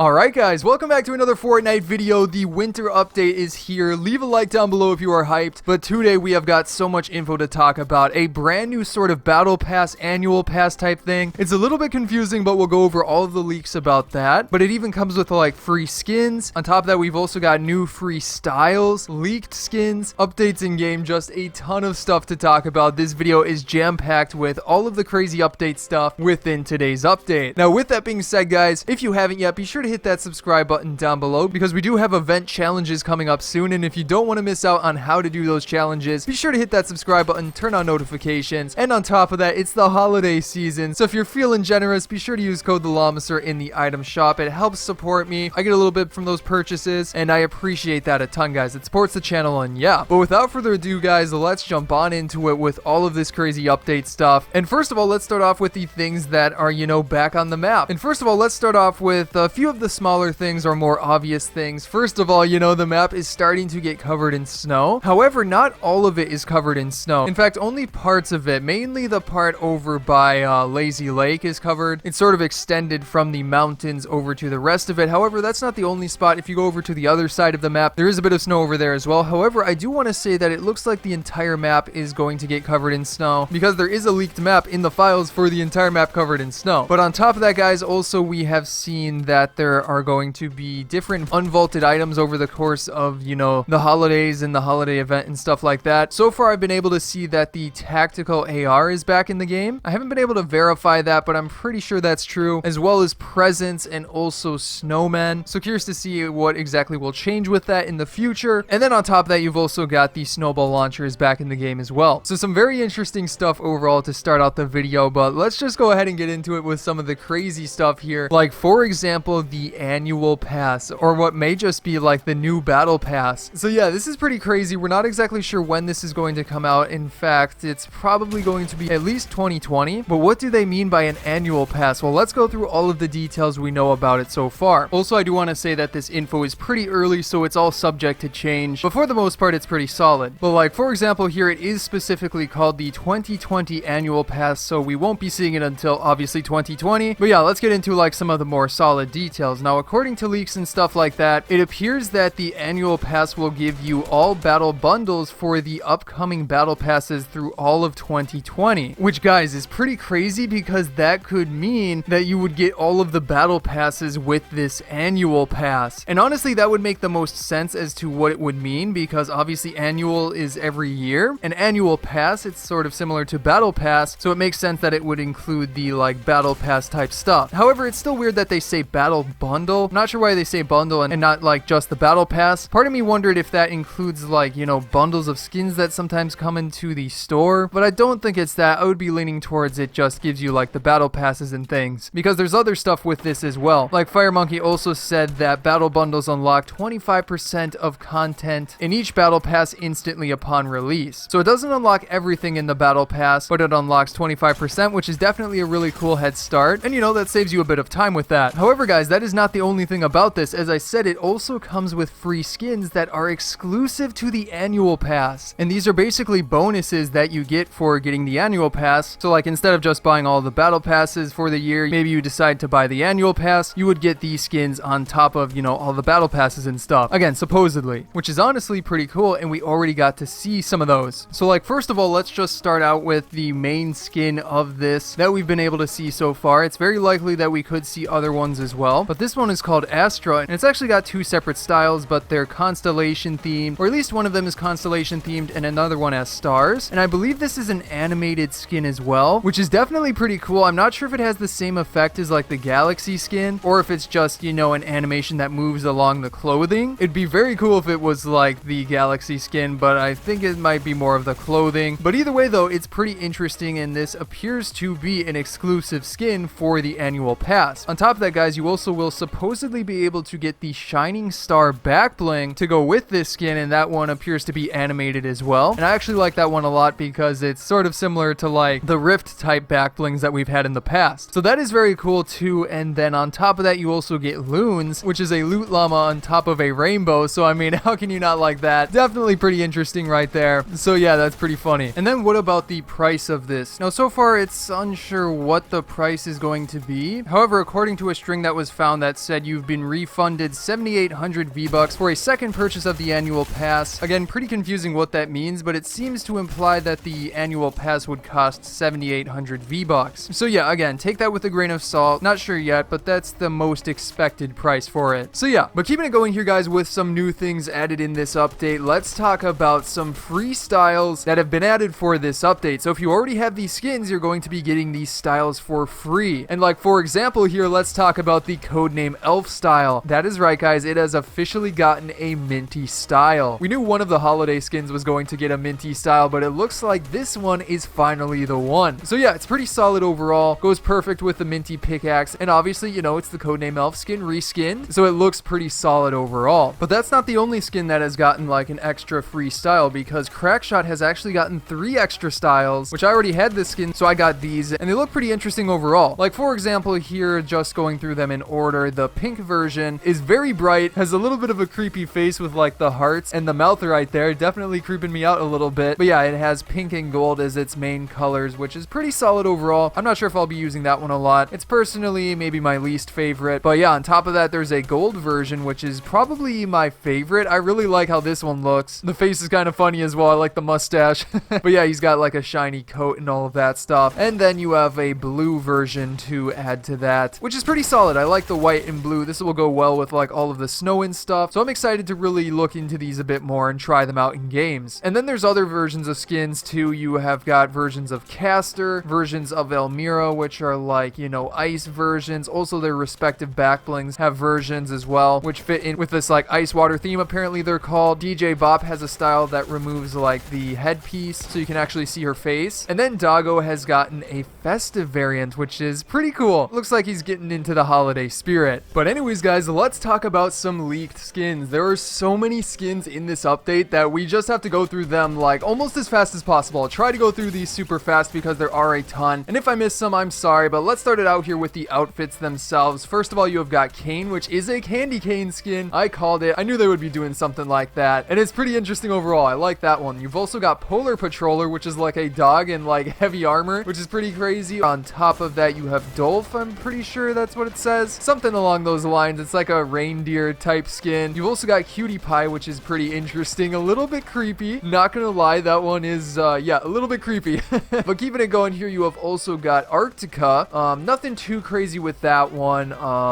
Alright guys, welcome back to another Fortnite video. The winter update is here. Leave a like down below if you are hyped. But today we have got so much info to talk about. A brand new sort of battle pass, annual pass type thing. It's a little bit confusing, but we'll go over all of the leaks about that. But it even comes with like free skins. On top of that, we've also got new free styles, leaked skins, updates in game, just a ton of stuff to talk about. This video is jam-packed with all of the crazy update stuff within today's update. Now with that being said guys, if you haven't yet, be sure to hit that subscribe button down below because we do have event challenges coming up soon, and if you don't want to miss out on how to do those challenges, be sure to hit that subscribe button, turn on notifications, and on top of that, it's the holiday season, so if you're feeling generous, be sure to use code TheLlamaSir in the item shop. It helps support me. I get a little bit from those purchases, and I appreciate that a ton, guys. It supports the channel, and yeah. But without further ado, guys, let's jump on into it with all of this crazy update stuff. And first of all, let's start off with the things that are, back on the map. And first of all, let's start off with a few of the smaller things or more obvious things. First of all, the map is starting to get covered in snow. However, not all of it is covered in snow. In fact, only parts of it, mainly the part over by Lazy Lake is covered. It's sort of extended from the mountains over to the rest of it. However, that's not the only spot. If you go over to the other side of the map, there is a bit of snow over there as well. However, I do want to say that it looks like the entire map is going to get covered in snow because there is a leaked map in the files for the entire map covered in snow. But on top of that, guys, also we have seen that there are going to be different unvaulted items over the course of, the holidays and the holiday event and stuff like that. So far, I've been able to see that the tactical AR is back in the game. I haven't been able to verify that, but I'm pretty sure that's true, as well as presents and also snowmen. So curious to see what exactly will change with that in the future. And then on top of that, you've also got the snowball launchers back in the game as well. So some very interesting stuff overall to start out the video, but let's just go ahead and get into it with some of the crazy stuff here. Like, for example, the annual pass, or what may just be like the new battle pass. So yeah, this is pretty crazy. We're not exactly sure when this is going to come out. In fact, it's probably going to be at least 2020. But what do they mean by an annual pass? Well, let's go through all of the details we know about it so far. Also, I do want to say that this info is pretty early, so it's all subject to change, but for the most part, it's pretty solid. But like, for example, here it is specifically called the 2020 annual pass, so we won't be seeing it until obviously 2020. But yeah, let's get into like some of the more solid details. Now, according to leaks and stuff like that, it appears that the annual pass will give you all battle bundles for the upcoming battle passes through all of 2020, which, guys, is pretty crazy because that could mean that you would get all of the battle passes with this annual pass. And honestly, that would make the most sense as to what it would mean, because obviously annual is every year. An annual pass, it's sort of similar to battle pass, so it makes sense that it would include the like battle pass type stuff. However, it's still weird that they say battle bundle. I'm not sure why they say bundle and not like just the battle pass. Part of me wondered if that includes like, bundles of skins that sometimes come into the store, but I don't think it's that. I would be leaning towards it just gives you like the battle passes and things, because there's other stuff with this as well. Like Fire Monkey also said that battle bundles unlock 25% of content in each battle pass instantly upon release. So it doesn't unlock everything in the battle pass, but it unlocks 25%, which is definitely a really cool head start. And that saves you a bit of time with that. However, guys, that is not the only thing about this. As I said, it also comes with free skins that are exclusive to the annual pass. And these are basically bonuses that you get for getting the annual pass. So like, instead of just buying all the battle passes for the year, maybe you decide to buy the annual pass, you would get these skins on top of, all the battle passes and stuff. Again, supposedly, which is honestly pretty cool, and we already got to see some of those. So like, first of all, let's just start out with the main skin of this that we've been able to see so far. It's very likely that we could see other ones as well, but this one is called Astra, and it's actually got two separate styles, but they're constellation themed, or at least one of them is constellation themed and another one has stars. And I believe this is an animated skin as well, which is definitely pretty cool. I'm not sure if it has the same effect as like the galaxy skin, or if it's just, an animation that moves along the clothing. It'd be very cool if it was like the galaxy skin, but I think it might be more of the clothing. But either way though, it's pretty interesting, and this appears to be an exclusive skin for the annual pass. On top of that, guys, you also will supposedly be able to get the shining star back bling to go with this skin, and that one appears to be animated as well. And I actually like that one a lot because it's sort of similar to like the rift type back blings that we've had in the past. So that is very cool too. And then on top of that, you also get loons, which is a loot llama on top of a rainbow. So I mean, how can you not like that? Definitely pretty interesting right there. So yeah, that's pretty funny. And then what about the price of this? Now, so far it's unsure what the price is going to be. However, according to a string that was found found that said you've been refunded 7,800 V-Bucks for a second purchase of the annual pass. Again, pretty confusing what that means, but it seems to imply that the annual pass would cost 7,800 V-Bucks. So yeah, again, take that with a grain of salt. Not sure yet, but that's the most expected price for it. So yeah, but keeping it going here, guys, with some new things added in this update, let's talk about some free styles that have been added for this update. So if you already have these skins, you're going to be getting these styles for free. And like, for example here, let's talk about the Codename Elf style. That is right, guys, it has officially gotten a minty style. We knew one of the holiday skins was going to get a minty style, but it looks like this one is finally the one. So yeah, it's pretty solid overall, goes perfect with the minty pickaxe, and obviously, you know, it's the Codename Elf skin reskinned, so it looks pretty solid overall. But that's not the only skin that has gotten like an extra free style, because Crackshot has actually gotten 3 extra styles, which I already had this skin, so I got these, and they look pretty interesting overall. Like, for example here, just going through them in order, the pink version is very bright, has a little bit of a creepy face with like the hearts and the mouth right there, definitely creeping me out a little bit. But yeah, it has pink and gold as its main colors, which is pretty solid overall. I'm not sure if I'll be using that one a lot. It's personally maybe my least favorite. But yeah, on top of that, there's a gold version, which is probably my favorite. I really like how this one looks. The face is kind of funny as well. I like the mustache. But yeah, he's got like a shiny coat and all of that stuff. And then you have a blue version to add to that, which is pretty solid. I like the white and blue. This will go well with like all of the snow and stuff. So I'm excited to really look into these a bit more and try them out in games. And then there's other versions of skins too. You have got versions of Caster, versions of Elmira, which are like, you know, ice versions. Also, their respective backblings have versions as well, which fit in with this like ice water theme, apparently they're called. DJ Bop has a style that removes like the headpiece so you can actually see her face. And then Doggo has gotten a festive variant, which is pretty cool. Looks like he's getting into the holiday spirit. But anyways, guys, let's talk about some leaked skins. There are so many skins in this update that we just have to go through them like almost as fast as possible. I'll try to go through these super fast because there are a ton. And if I miss some, I'm sorry, but let's start it out here with the outfits themselves. First of all, you have got Kane, which is a candy cane skin. I called it. I knew they would be doing something like that. And it's pretty interesting overall. I like that one. You've also got Polar Patroller, which is like a dog in like heavy armor, which is pretty crazy. On top of that, you have Dolph. I'm pretty sure that's what it says. Something along those lines. It's like a reindeer type skin. You've also got Cutie Pie, which is pretty interesting. A little bit creepy. Not gonna lie, that one is, yeah, a little bit creepy. But keeping it going here, you have also got Arctica. Nothing too crazy with that one.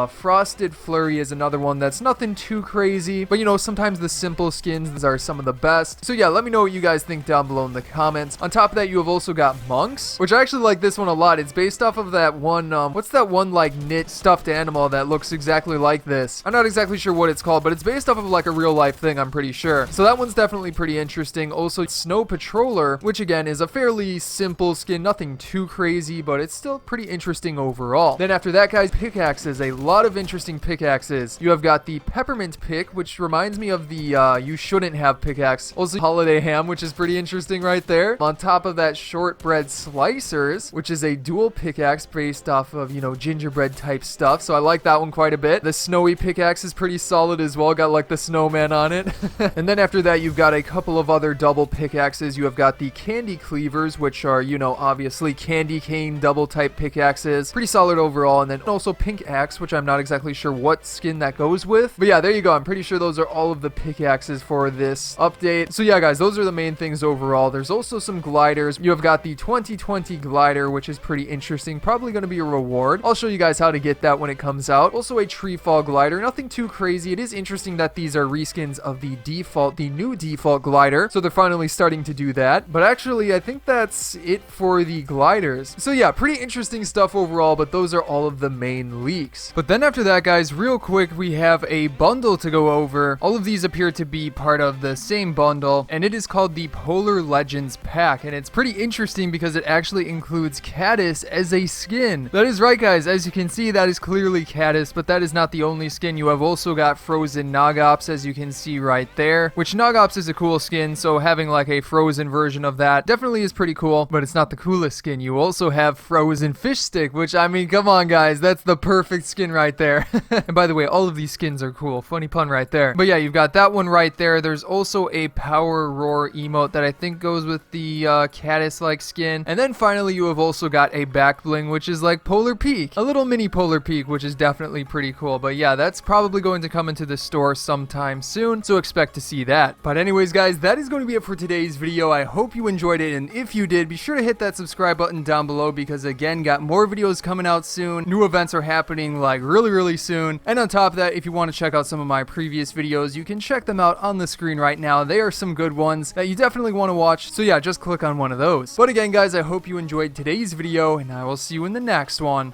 Frosted Flurry is another one that's nothing too crazy. But, you know, sometimes the simple skins are some of the best. So, yeah, let me know what you guys think down below in the comments. On top of that, you have also got Monks, which I actually like this one a lot. It's based off of that one, what's that one, like, knit stuffed animal that looks exactly like this? I'm not exactly sure what it's called, but it's based off of, like, a real-life thing, I'm pretty sure. So that one's definitely pretty interesting. Also, Snow Patroller, which, again, is a fairly simple skin. Nothing too crazy, but it's still pretty interesting overall. Then after that, guys, pickaxes. A lot of interesting pickaxes. You have got the Peppermint Pick, which reminds me of the, you shouldn't have pickaxe. Also, Holiday Ham, which is pretty interesting right there. On top of that, Shortbread Slicers, which is a dual pickaxe based off of, you know, gingerbread type stuff. So I like that one quite a bit. The Snowy Pickaxe is pretty solid as well. Got like the snowman on it. And then after that, you've got a couple of other double pickaxes. You have got the Candy Cleavers, which are, you know, obviously candy cane double type pickaxes. Pretty solid overall. And then also Pink Axe, which I'm not exactly sure what skin that goes with. But yeah, there you go. I'm pretty sure those are all of the pickaxes for this update. So yeah, guys, those are the main things overall. There's also some gliders. You have got the 2020 glider, which is pretty interesting. Probably going to be a reward. I'll show you guys how to get that when it comes out. Also a tree fall glider. Nothing too crazy. It is interesting that these are reskins of the default, the new default glider. So they're finally starting to do that. But actually, I think that's it for the gliders. So yeah, pretty interesting stuff overall, but those are all of the main leaks. But then after that, guys, real quick, we have a bundle to go over. All of these appear to be part of the same bundle, and it is called the Polar Legends pack, and it's pretty interesting because it actually includes Caddis as a skin. That is right, guys. As you can see, that is clearly Caddis, but that is not the only skin. You have also got Frozen Nogops, as you can see right there, which Nogops is a cool skin, so having like a frozen version of that definitely is pretty cool, but it's not the coolest skin. You also have Frozen Fish Stick, which, I mean, come on, guys, that's the perfect skin right there. And by the way, all of these skins are cool. Funny pun right there. But yeah, you've got that one right there. There's also a Power Roar emote that I think goes with the Caddis-like skin. And then finally, you have also got a back bling, which is like Polar Peak. A little mini Polar Peak, which is definitely pretty cool. But yeah, that's probably going to come into the store sometime soon, so expect to see that. But anyways, guys, that is going to be it for today's video. I hope you enjoyed it, and if you did, be sure to hit that subscribe button down below, because again, got more videos coming out soon. New events are happening like really soon. And on top of that, if you want to check out some of my previous videos, you can check them out on the screen right now. They are some good ones that you definitely want to watch, so yeah, just click on one of those. But again, guys, I hope you enjoyed today's video, and I will see you in the next one.